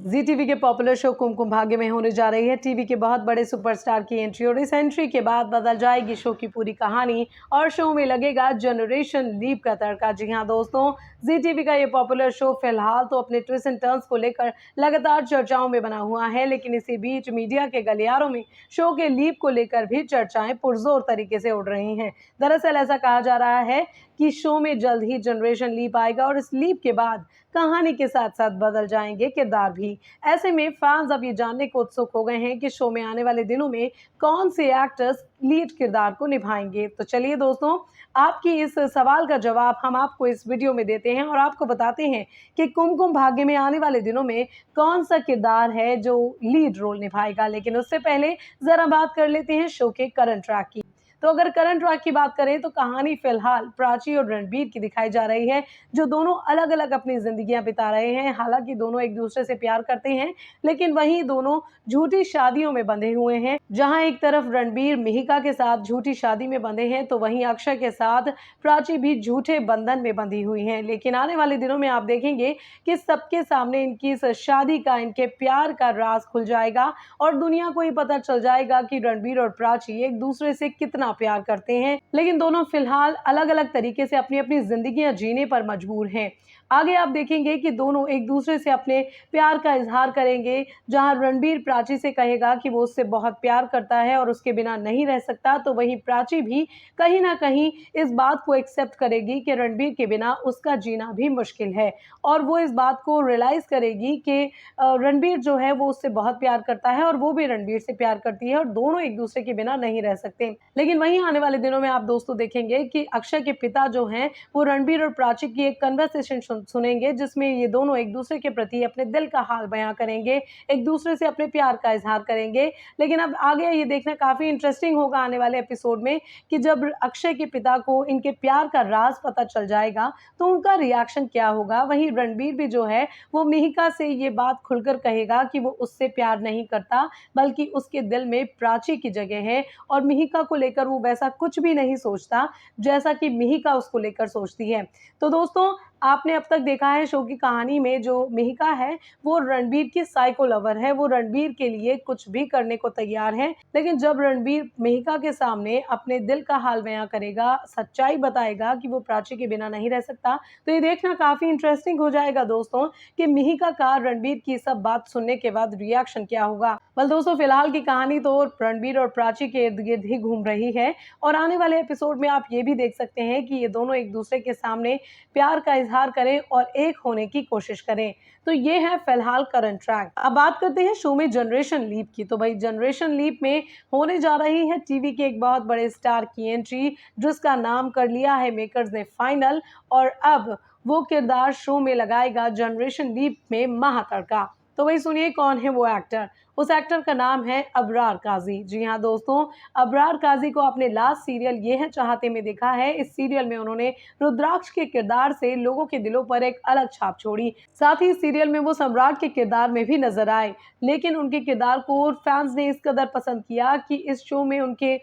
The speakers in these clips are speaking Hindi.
जी टीवी के पॉपुलर शो कुमकुम भाग्य में होने जा रही है टीवी के बहुत बड़े सुपरस्टार की एंट्री और इस एंट्री के बाद बदल जाएगी शो की पूरी कहानी और शो में लगेगा जनरेशन लीप का तड़का। जी हाँ दोस्तों, जी टीवी का ये पॉपुलर शो फिलहाल तो अपने ट्विस्ट एंड टर्न्स को लेकर लगातार चर्चाओं में बना हुआ है, लेकिन इसी बीच मीडिया के गलियारों में शो के लीप को लेकर भी चर्चाएं पुरजोर तरीके से उड़ रही हैं। दरअसल ऐसा कहा जा रहा है कि शो में जल्द ही जनरेशन लीप आएगा और इस लीप के बाद कहानी के साथ साथ बदल जाएंगे किरदार भी। ऐसे में फैंस अब ये जानने को उत्सुक हो गए हैं कि शो में आने वाले दिनों में कौन से एक्टर्स लीड किरदार को निभाएंगे। तो चलिए दोस्तों, आपकी इस सवाल का जवाब हम आपको इस वीडियो में देते हैं और आपको बताते हैं कि कुमकुम भाग्य में आने वाले दिनों में कौन सा किरदार है जो लीड रोल निभाएगा। लेकिन उससे पहले जरा बात कर लेते हैं शो के करंट ट्रैक की। तो अगर करंट ट्रैक की बात करें तो कहानी फिलहाल प्राची और रणबीर की दिखाई जा रही है, जो दोनों अलग अलग अपनी जिंदगियां बिता रहे हैं। हालांकि दोनों एक दूसरे से प्यार करते हैं, लेकिन वहीं दोनों झूठी शादियों में बंधे हुए हैं। जहां एक तरफ रणबीर मिहिका के साथ झूठी शादी में बंधे हैं, तो वहीं अक्षय के साथ प्राची भी झूठे बंधन में बंधी हुई है। लेकिन आने वाले दिनों में आप देखेंगे कि सबके सामने इनकी इस शादी का, इनके प्यार का राज खुल जाएगा और दुनिया को ये पता चल जाएगा कि रणबीर और प्राची एक दूसरे से कितना प्यार करते हैं। लेकिन दोनों फिलहाल अलग अलग तरीके से अपनी अपनी जिंदगियां जीने पर मजबूर हैं। आगे आप देखेंगे कि दोनों एक दूसरे से अपने प्यार का इजहार करेंगे। जहां रणबीर प्राची से कहेगा कि वो उससे बहुत प्यार करता है और उसके बिना नहीं रह सकता, तो वहीं प्राची भी कहीं ना कहीं इस बात को एक्सेप्ट करेगी कि रणबीर के बिना उसका जीना भी मुश्किल है और वो इस बात को रियलाइज करेगी कि रणबीर जो है वो उससे बहुत प्यार करता है और वो भी रणबीर से प्यार करती है और दोनों एक दूसरे के बिना नहीं रह सकते। लेकिन वहीं आने वाले दिनों में आप दोस्तों देखेंगे कि अक्षय के पिता जो हैं वो रणबीर और प्राची की एक कन्वर्सेशन सुनेंगे, जिसमें ये दोनों एक दूसरे के प्रति अपने दिल का हाल बयां करेंगे, एक दूसरे से अपने प्यार का इजहार करेंगे। लेकिन अब आगे ये देखना काफी इंटरेस्टिंग होगा आने वाले एपिसोड में कि जब अक्षय के पिता को इनके प्यार का राज पता चल जाएगा तो उनका रिएक्शन क्या होगा। वहीं रणबीर भी जो है वो मिहिका से ये बात खुलकर कहेगा कि वो उससे प्यार नहीं करता, बल्कि उसके दिल में प्राची की जगह है और मिहिका को लेकर वो वैसा कुछ भी नहीं सोचता जैसा कि मिहिका उसको लेकर सोचती है। तो दोस्तों, आपने अब तक देखा है शो की कहानी में जो मिहिका है वो रणबीर की साइको लवर है, वो रणबीर के लिए कुछ भी करने को तैयार है। लेकिन जब रणबीर मिहिका के सामने अपने दिल का हाल बयां करेगा, सच्चाई बताएगा कि वो प्राची के बिना नहीं रह सकता, तो ये देखना काफी इंटरेस्टिंग हो जाएगा दोस्तों कि मिहिका का रणबीर की सब बात सुनने के बाद रिएक्शन क्या होगा। बल दोस्तों, फिलहाल की कहानी तो रणबीर और प्राची के इर्द गिर्द ही घूम रही है और आने वाले एपिसोड में आप ये भी देख सकते हैं कि ये दोनों एक दूसरे के सामने प्यार का इजहार करें और एक होने की कोशिश करें। तो ये है फिलहाल करंट ट्रैक। अब बात करते हैं शो में जनरेशन लीप की। तो भाई, जनरेशन लीप में होने जा रही है टीवी के एक बहुत बड़े स्टार की एंट्री, जिसका नाम कर लिया है मेकर्स ने फाइनल और अब वो किरदार शो में लगाएगा जनरेशन लीप में महातड़का। तो वही सुनिए कौन है वो एक्टर। उस एक्टर का नाम है अबरार काजी। जी हाँ दोस्तों, अबरार काजी को आपने लास्ट सीरियल ये है चाहते में देखा है। इस सीरियल में उन्होंने रुद्राक्ष के किरदार से लोगों के दिलों पर एक अलग छाप छोड़ी। साथ ही इस सीरियल में वो सम्राट के किरदार में भी नजर आए, लेकिन उनके किरदार को फैंस ने इस कदर पसंद किया कि इस शो में उनके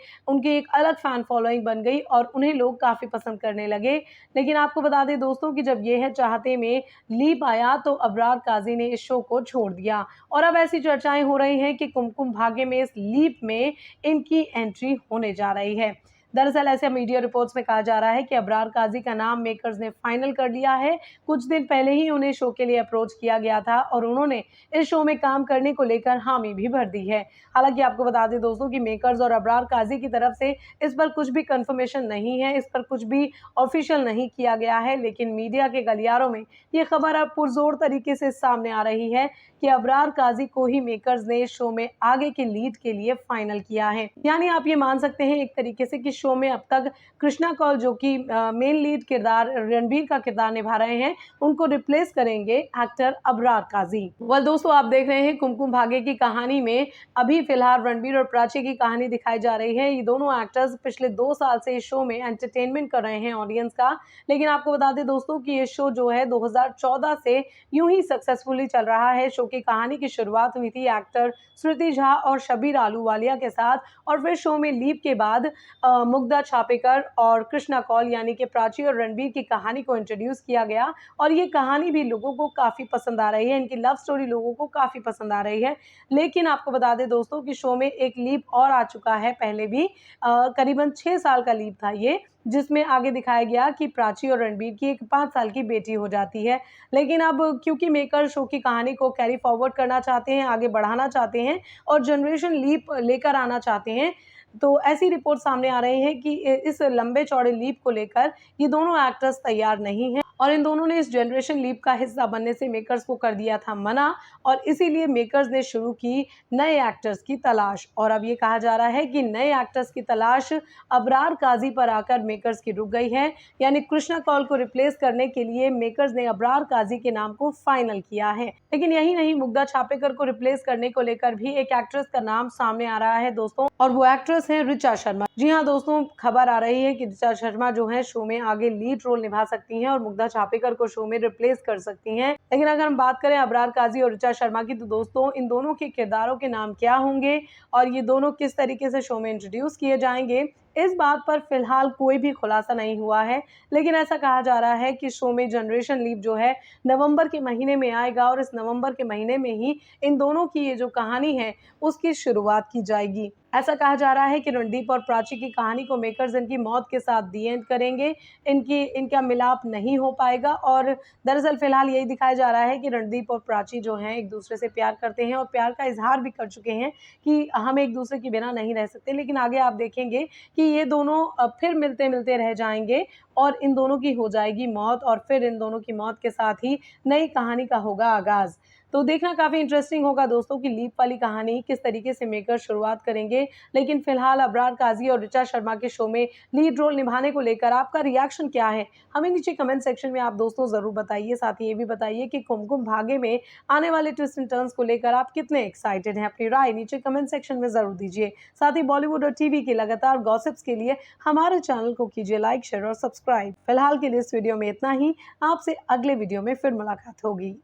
एक अलग फैन फॉलोइंग बन गई और उन्हें लोग काफी पसंद करने लगे। लेकिन आपको बता दें दोस्तों कि जब ये है चाहते में लीप आया तो अबरार काजी ने इस शो को छोड़ दिया और अब ऐसी चर्चाएं हो रही हैं कि कुमकुम भाग्य में इस लीप में इनकी एंट्री होने जा रही है। दरअसल ऐसे मीडिया रिपोर्ट्स में कहा जा रहा है कि अबरार काजी का नाम मेकर्स ने फाइनल कर लिया है। कुछ दिन पहले ही उन्हें शो के लिए अप्रोच किया गया था और उन्होंने इस शो में काम करने को लेकर हामी भी भर दी है। हालांकि आपको बता दें दोस्तों कि मेकर्स और अबरार काजी की तरफ से इस पर कुछ भी कंफर्मेशन नहीं है, इस पर कुछ भी ऑफिशियल नहीं किया गया है। लेकिन मीडिया के गलियारों में ये खबर अब पुरजोर तरीके से सामने आ रही है कि अबरार काजी को ही मेकर्स ने शो में आगे के लीड के लिए फाइनल किया है। यानी आप ये मान सकते हैं एक तरीके से कि शो में अब तक कृष्णा कौल, जो कि मेन लीड किरदार रणबीर का किरदार निभा रहे हैं, उनको रिप्लेस करेंगे एक्टर अबरार काजी। वेल दोस्तों, आप देख रहे हैं कुमकुम भाग्य की कहानी में अभी फिलहाल रणबीर और प्राची की कहानी दिखाई जा रही है। ये दोनों एक्टर्स पिछले 2 साल से इस शो में एंटरटेनमेंट कर रहे हैं ऑडियंस का। लेकिन आपको बता दें दोस्तों कि ये शो जो है 2014 से यूं ही सक्सेसफुली चल रहा है। शो की कहानी की शुरुआत हुई थी एक्टर श्रुति झा और शब्बीर आहलूवालिया के साथ, और फिर शो में लीप के बाद मुग्धा छापेकर और कृष्णा कौल यानी कि प्राची और रणबीर की कहानी को इंट्रोड्यूस किया गया, और ये कहानी भी लोगों को काफ़ी पसंद आ रही है। इनकी लव स्टोरी लोगों को काफ़ी पसंद आ रही है। लेकिन आपको बता दें दोस्तों कि शो में एक लीप और आ चुका है पहले भी, करीबन 6 साल का लीप था ये, जिसमें आगे दिखाया गया कि प्राची और रणबीर की एक 5 साल की बेटी हो जाती है। लेकिन अब क्योंकि मेकर शो की कहानी को कैरी फॉरवर्ड करना चाहते हैं, आगे बढ़ाना चाहते हैं और जनरेशन लीप लेकर आना चाहते हैं, तो ऐसी रिपोर्ट सामने आ रही है कि इस लंबे चौड़े लीप को लेकर ये दोनों एक्टर्स तैयार नहीं हैं, और इन दोनों ने इस जनरेशन लीप का हिस्सा बनने से मेकर्स को कर दिया था मना, और इसीलिए मेकर्स ने शुरू की नए एक्टर्स की तलाश। और अब ये कहा जा रहा है कि नए एक्टर्स की तलाश अबरार काजी पर आकर मेकर्स की रुक गई है, यानी कृष्णा कौल को रिप्लेस करने के लिए मेकर्स ने अबरार काजी के नाम को फाइनल किया है। लेकिन यही नहीं, मुग्धा छापेकर को रिप्लेस करने को लेकर भी एक एक्ट्रेस का नाम सामने आ रहा है दोस्तों, और वो एक्ट्रेस है ऋचा शर्मा। जी हाँ दोस्तों, खबर आ रही है कि ऋचा शर्मा जो है शो में आगे लीड रोल निभा सकती हैं और मुग्धा छापेकर को शो में रिप्लेस कर सकती हैं। लेकिन अगर हम बात करें अबरार काजी और ऋचा शर्मा की, तो दोस्तों इन दोनों के किरदारों के नाम क्या होंगे और ये दोनों किस तरीके से शो में इंट्रोड्यूस किए जाएंगे, इस बात पर फिलहाल कोई भी खुलासा नहीं हुआ है। लेकिन ऐसा कहा जा रहा है कि शो में जनरेशन लीप जो है नवंबर के महीने में आएगा, और इस नवंबर के महीने में ही इन दोनों की ये जो कहानी है उसकी शुरुआत की जाएगी। ऐसा कहा जा रहा है कि रणदीप और प्राची की कहानी को मेकर्स इनकी मौत के साथ दी एंड करेंगे, इनका मिलाप नहीं हो पाएगा, और दरअसल फिलहाल यही दिखाया जा रहा है कि रणदीप और प्राची जो हैं एक दूसरे से प्यार करते हैं और प्यार का इजहार भी कर चुके हैं कि हम एक दूसरे के बिना नहीं रह सकते। लेकिन आगे आप देखेंगे कि ये दोनों फिर मिलते-मिलते रह जाएँगे और इन दोनों की हो जाएगी मौत, और फिर इन दोनों की मौत के साथ ही नई कहानी का होगा आगाज़। तो देखना काफ़ी इंटरेस्टिंग होगा दोस्तों कि लीप वाली कहानी किस तरीके से मेकर शुरुआत करेंगे। लेकिन फिलहाल अबरार काज़ी और ऋचा शर्मा के शो में लीड रोल निभाने को लेकर आपका रिएक्शन क्या है? हमें नीचे कमेंट सेक्शन में आप दोस्तों ज़रूर बताइए। साथ ही ये भी बताइए कि कुमकुम भाग्य में आने वाले ट्विस्ट एंड टर्न्स को लेकर आप कितने एक्साइटेड हैं? अपनी राय नीचे कमेंट सेक्शन में ज़रूर दीजिए। साथ ही बॉलीवुड और टीवी की लगातार गॉसिप्स के लिए हमारे चैनल को कीजिए लाइक, शेयर और सब्सक्राइब। फिलहाल के लिए इस वीडियो में इतना ही। आपसे अगले वीडियो में फिर मुलाकात होगी।